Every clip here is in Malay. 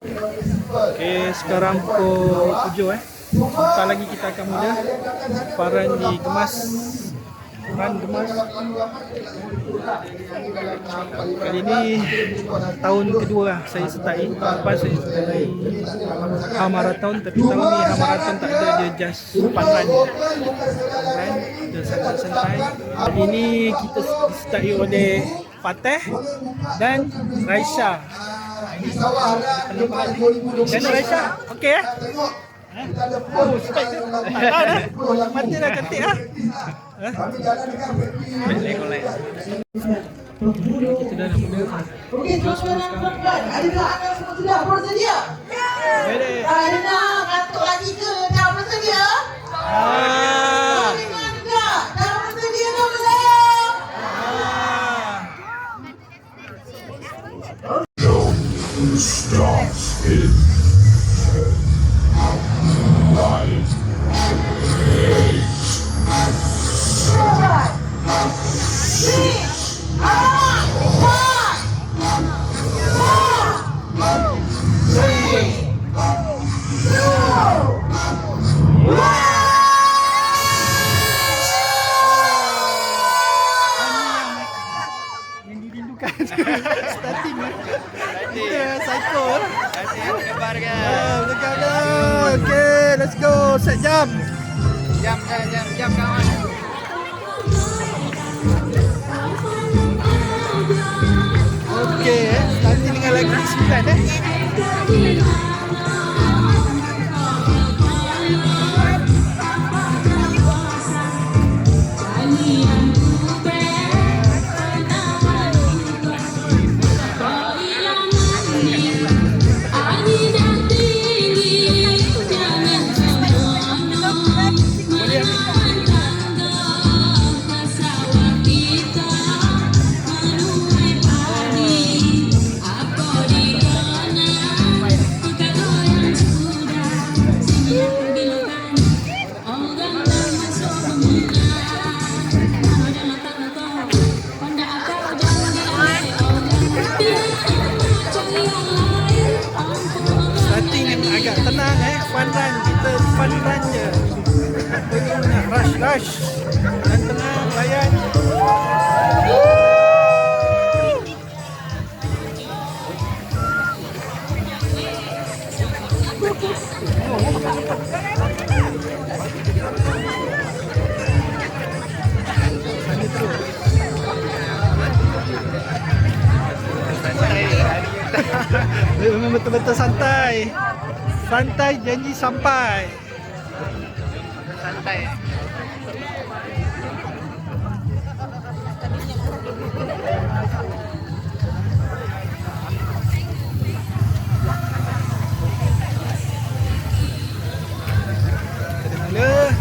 Okay, sekarang pukul 7 Sebentar lagi kita akan mula. Paran dikemas. Paran gemas. Kali ni tahun kedua lah saya sertai. Tahun lepas saya sertai half marathon, tapi tahun ni half marathon tak ada, dia just fun run. Dia santai-santai. Kali ni kita disertai oleh Fateh dan Raisha. Macam Raisha? Okey Oh, spek tu. Mata dah cantik lah. Kolek. Kita dah nak mula. Okey, tuan-tuan, adakah anda semua sudah bersedia? Ada kantuk lagi ke? Dah bersedia? Dengar juga. Dah bersedia ke belum? Starts in 5, 8, Starting kita psycho Kebarkan. Okay, let's go. Set jam Kawan. Okay, starting dengan lagi 9 agak tenang fun run, kita fun run je. Kita nak rush dan tenang layan. Memang betul-betul santai. Santai janji sampai. Santai. Kita mula.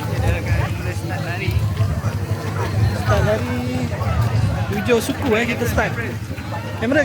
Kita akan mula start lari. Start lari 7 suku kita start. Kamera.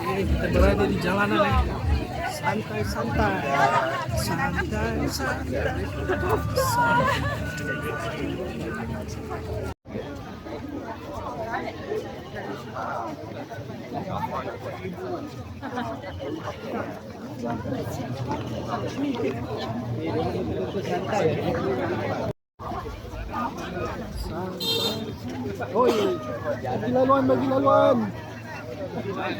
Okay, kita berada di jalanan santai-santai. Oi, bagi laluan. Santai.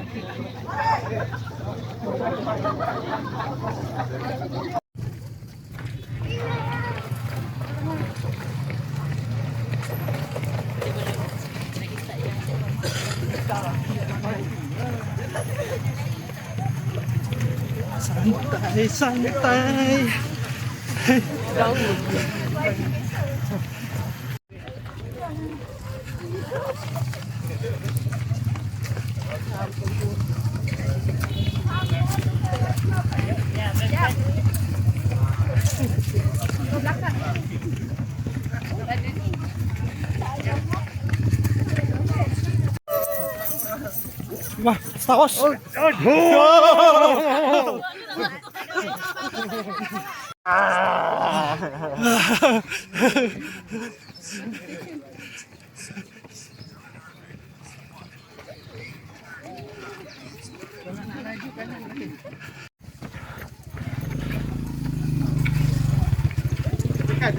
Wah, Star Wars.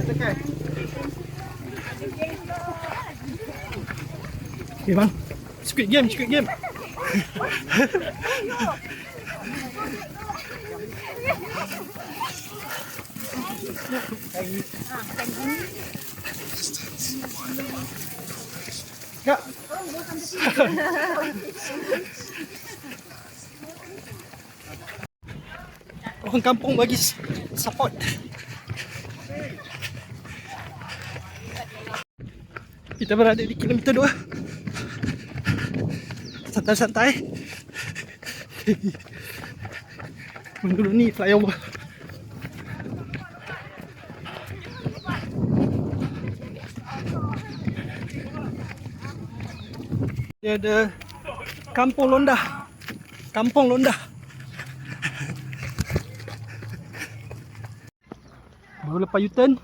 Tekan. Okay bang. Squid Game. Kak. Orang kampung bagi support. Kita berada di kilometer 2. Santai-santai. Menuruni flyover. Dia ada Kampung Londah. Baru lepas U-turn,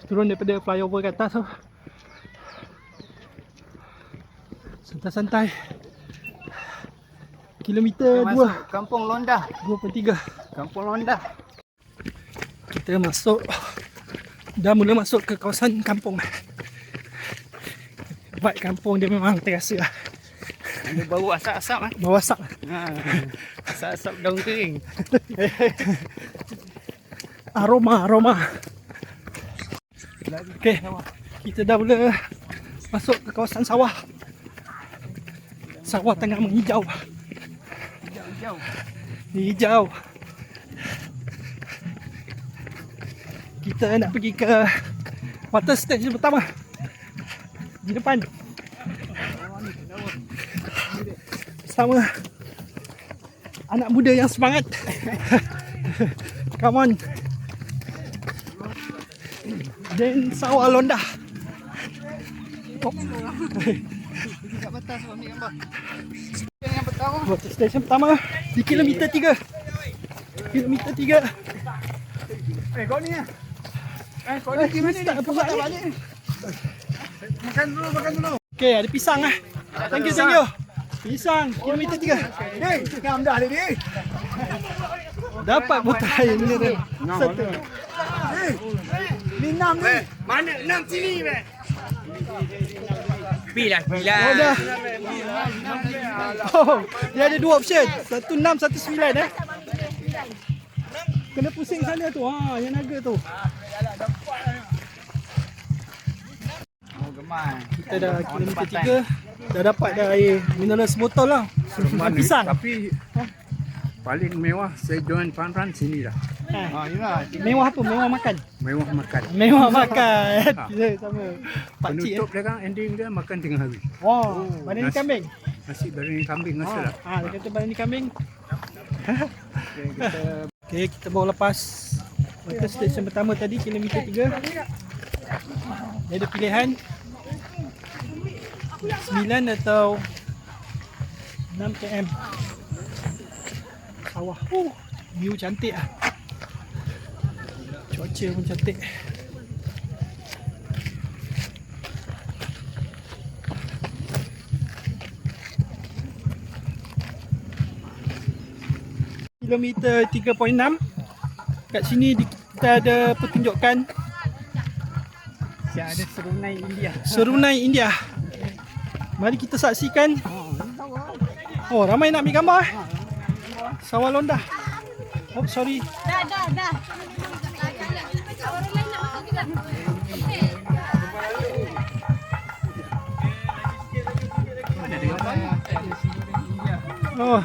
turun daripada flyover ke atas tu. Santai-santai. Kilometer 2. Kampung Londah. 2.3. Kampung Londah. Kita masuk. Dah mula masuk ke kawasan kampung. Vibe kampung dia memang terasa lah. Ada bau asap-asap ah. Bau asap. Asap-asap daun kering. Aroma. Okey. Kita dah mula masuk ke kawasan sawah. Sawah tengah menghijau. Hijau. Kita nak pergi ke water station pertama. Di depan. Bersama anak muda yang semangat. Come on. Dan sawah Londah. Dekat batas tu ambil gambar. Yang pertama. Water station pertama di kilometer 3. Kilometer 3. Kau ni ah. Kau ni gimana ni? Tak apa balik. Makan dulu. Okey, ada pisang ah. Thank you. Pisang kilometer 3. Hei, ngam dah dia ni. Dapat botol air mineral. Satu. Ni 6 ni. Mana 6 sini be? Pilah. Oh dah. Oh, dia ada dua option. 16, 19 eh. Kena pusing sana tu. Ha, yang naga tu. Oh gemar. Kita dah kilometer 3. Dah dapat dah air mineral sebotol lah. Pisang. Tapi paling mewah saya join Panran sini dah. Ha. Inilah. Mewah apa? Mewah makan. Mewah makan. Mewah makan. Kita sama. Pakcik Penutup dia kan ending dia makan tengah hari. Oh, badan kambing. Nasi goreng kambing rasa lah. Ha, dia kata badan kambing. Okey, kita baru lepas water station pertama tadi kilometer 3. Dia ada pilihan 9 atau 6 km. Sawah. View cantik ah. Cuaca pun cantik. Kilometer 3.6. Kat sini kita ada pertunjukan Ada serunai India. Serunai India. Mari kita saksikan. Oh, ramai nak ambil gambar. Sawah Londah. Oh, sorry. Dah. Orang lain nak masuk juga. Oh.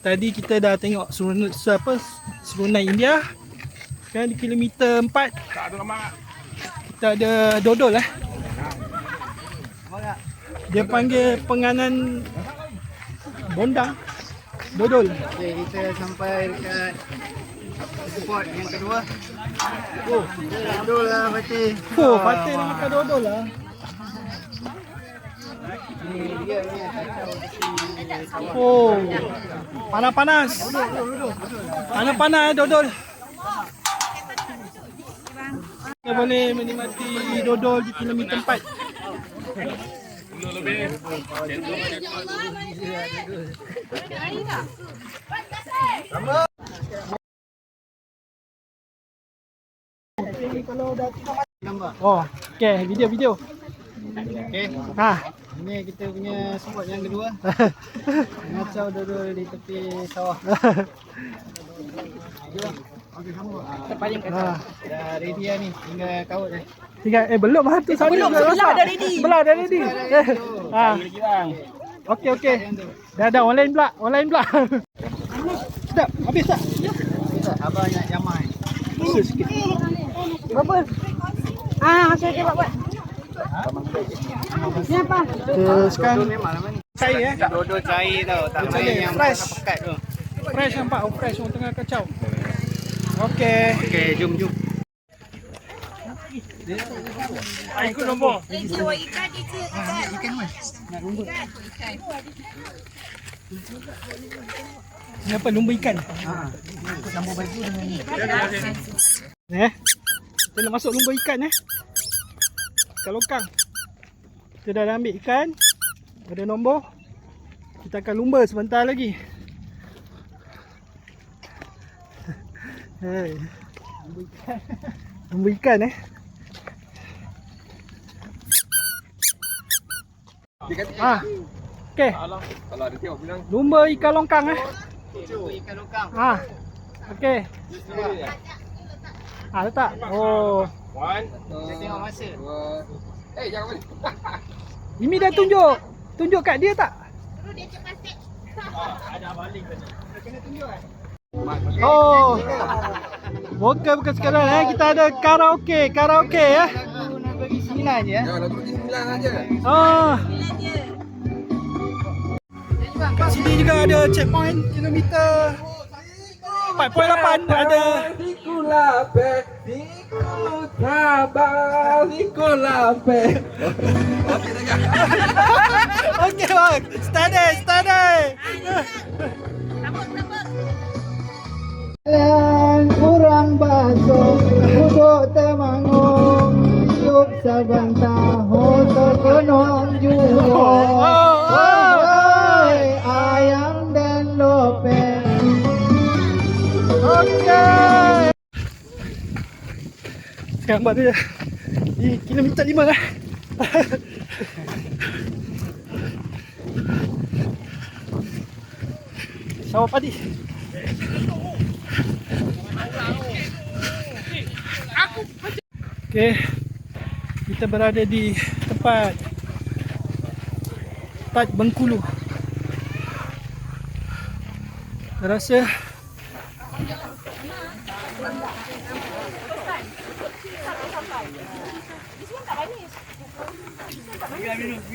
Tadi kita dah tengok serunai India. Sekarang di kilometer 4 kita ada dodol Dia panggil penganan bondang. Dodol. Okay, kita sampai dekat spot yang kedua. Oh, dodol lah berarti. Oh, Fatih nak makan dodol lah. Ni dia ni kacau di sawah. Oh, panas-panas. Panas-panas dodol. Kita boleh menikmati dodol di kilometer 4. Gambar. Oh, okey, video. Okey. Ha. Ini kita punya spot yang kedua. Kacau dodol di tepi sawah. Terpaling kacau. Ha. Dah ready dah ni. Tinggal kaut dah. Tinggal belum lah tu sana. Belum, sebelah dah ready. Sebelah dah ready. Ha. Okey. Dah orang lain pula. Sedap, habis tak? Abang nak jamai. Sikit. Berapa? Ah, okey buat. Ni apa? Sekarang Memang lama ni. cair Dodol cair tau. Tak Dodol main yang fresh. pekat tu. Fresh nampak, fresh orang tengah kacau. Okey. Okey, jom. Ikut nombor. Ni apa? Lumba ikan. Ikut nombor baju dengan ni. Kita nak masuk lumba ikan Ikan lokang. Kita dah ambil ikan. Ada nombor. Kita akan lumba sebentar lagi. Hey. Lumba ikan Okey. Kalau ada tengok bilang Lumba ikan longkang Ikan lokang. Okey. Letak. Oh. Kita tengok masa. jangan balik. Imi dah tunjuk. Tunjuk kat dia tak? Oh. Bukan sekarang kita ada karaoke ya. Lagu Negeri Sembilan je. Ya, lagu di 9 aja. Oh. Kat sini juga ada checkpoint kilometer 4.8 ada. Okey bang. Steady. Jalan kurang basuh, duduk temangung, hidup saban tahun terkenong juga. Ayam dan lope. Okey. Sekarang buat dia di kilometer 5 Sawah padi. Okey. Kita berada di tempat Taj Bengkulu. Saya rasa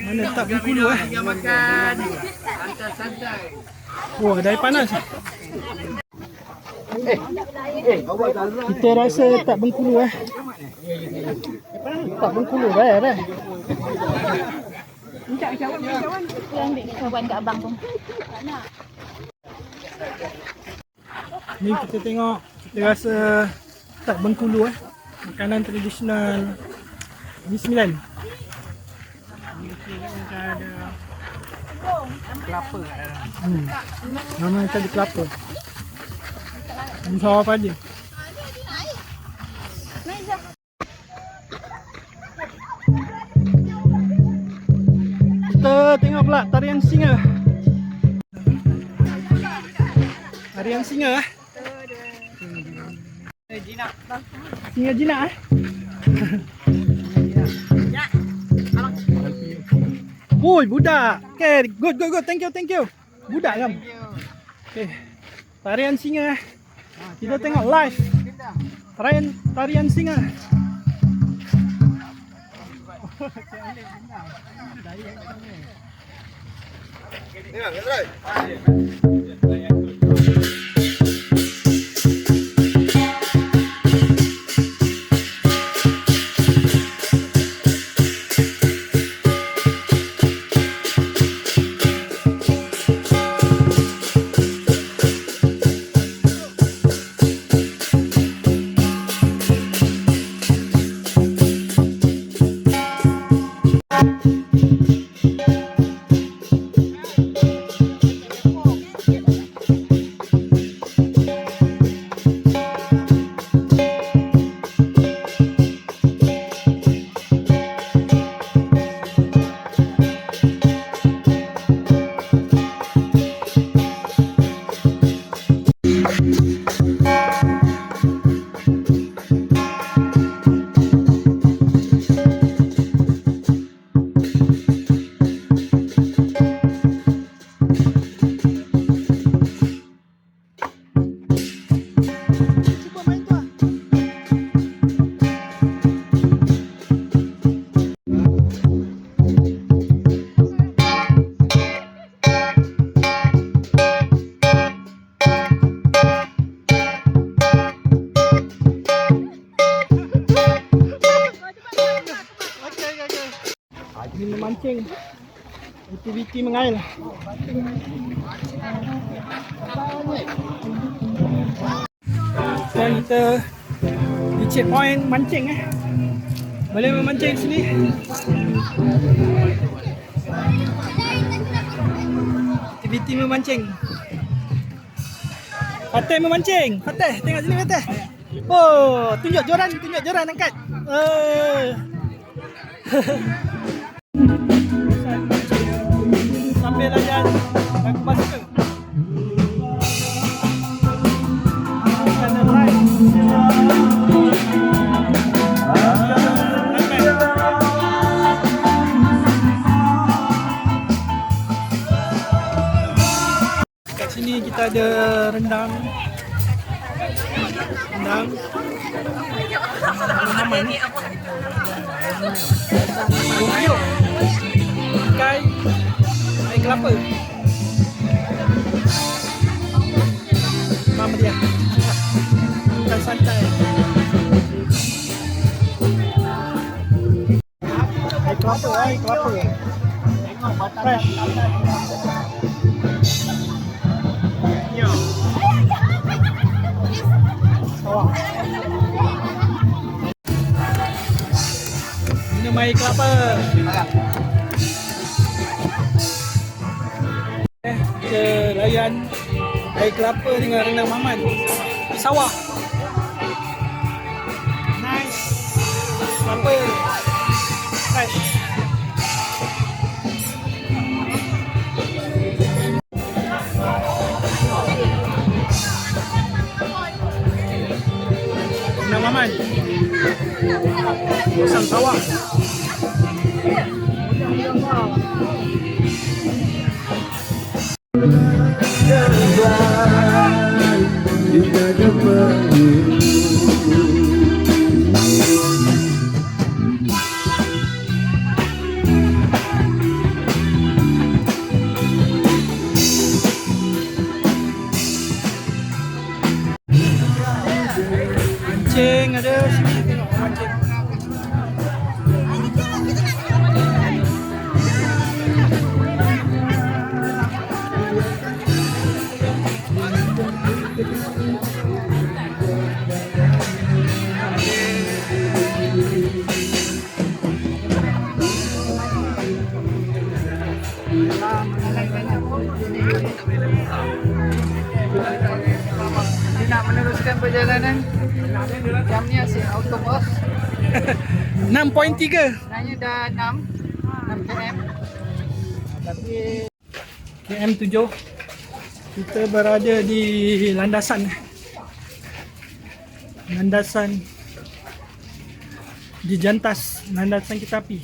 mana tak Bengkulu Makan santai-santai. Oh, ada air panas. Kita rasa tak Bengkulu Tak Bengkulu dah. Kawan kat abang tu. Ni kita tengok, kita rasa tak Bengkulu makanan tradisional Negeri Sembilan. Ada Kelapa. nama macam di kelapa. Ini sawah padi. Kita tengok pula tarian singa. Tarian singa Jinak. Singa jinak Woi, budak. Okay, good. Thank you. Budak kan? Okay. Tarian singa. Kita tengok live. Tarian singa. Ini memancing. Aktiviti mengail. Sekarang kita di checkpoint mancing Boleh memancing sini. Aktiviti memancing. Fateh memancing. Fateh, tengok sini Fateh. Oh, tunjuk joran angkat. Sambil layan lagu Basque. Channel Live. Kat sini kita ada rendang. Aman. Rupiuk. Ikai. Air kelapa. Mama dia. Ikan santai. Air kelapa. Fresh. Yo. Sawah. Minum air kelapa. Kita layan air kelapa dengan rendang maman di sawah. Nice. Kelapa fresh. Rendang maman. Kosong sawah. Mancing ada sini, tengok mancing. Nak meneruskan perjalanan jamnya si autobus 6.3 sebenarnya dah 6 km tapi km 7. Kita berada di landasan di Jantas, landasan kereta api.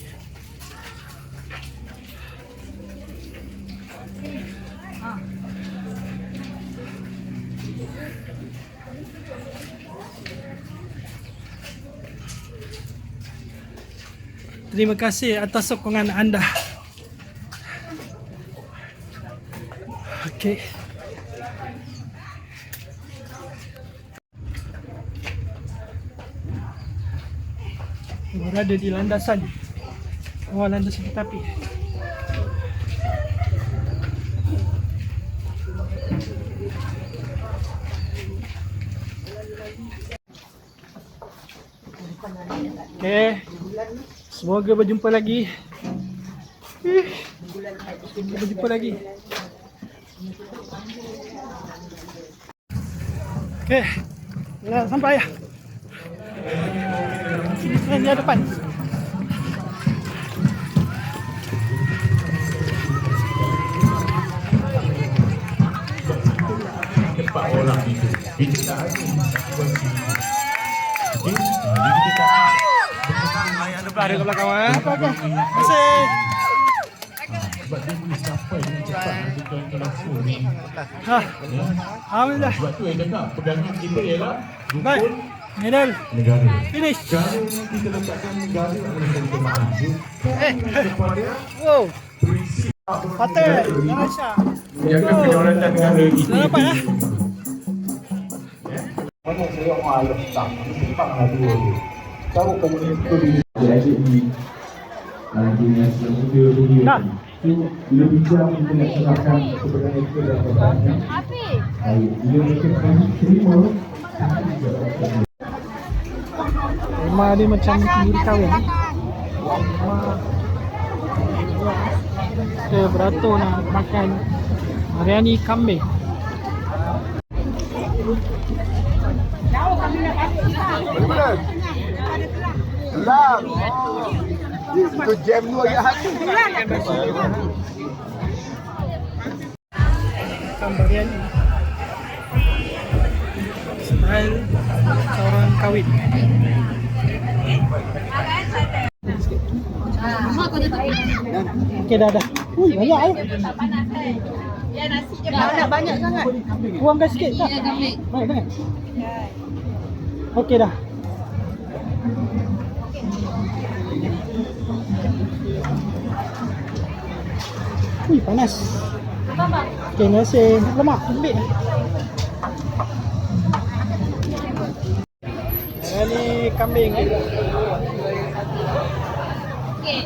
Kita Terima kasih atas sokongan anda. Okey. Berada di landasan. Landasan kereta api. Okey. Semoga berjumpa lagi. Semoga berjumpa lagi. Okey. Dah sampai ya. Sini di depan. Empat orang itu. Itu tak ada situasi. Okey, jadi kita Ada ke belakang ah. Okey. Terima kasih. sebab dia boleh sampai dengan cepat nanti tuan-tuan langsung ni. Ha. Alhamdulillah. Sebab tu yang cakap pegangan kita ialah Baik. rukun Medal negara. finish. Kalau kita letakkan negara oleh jemaah kepada Wow. prinsip Patut. Malaysia. menjaga kedaulatan negara itu. Dah dapat ya. Mana saya orang Allah tak simpanglah dua tu. Tahu komunis tu adik ni dunia semuda dunia Dah. tu bila bincang kita nak serahkan kepada mereka dan kepadanya. Hafiz. Bila mereka terima Rumah dia macam sendiri kahwin. Kita beratur nak makan biryani kambing. Itu jam tu agak hati. Makan biryani style seorang kahwin. Okey dah. Ui, banyak eh. Ya nasi je banyak sangat. Kurangkan sikit tak? Baik sangat. Okey dah. Ui, panas. Okey, nasi lemak, ambil. Ini kambing eh. Okey.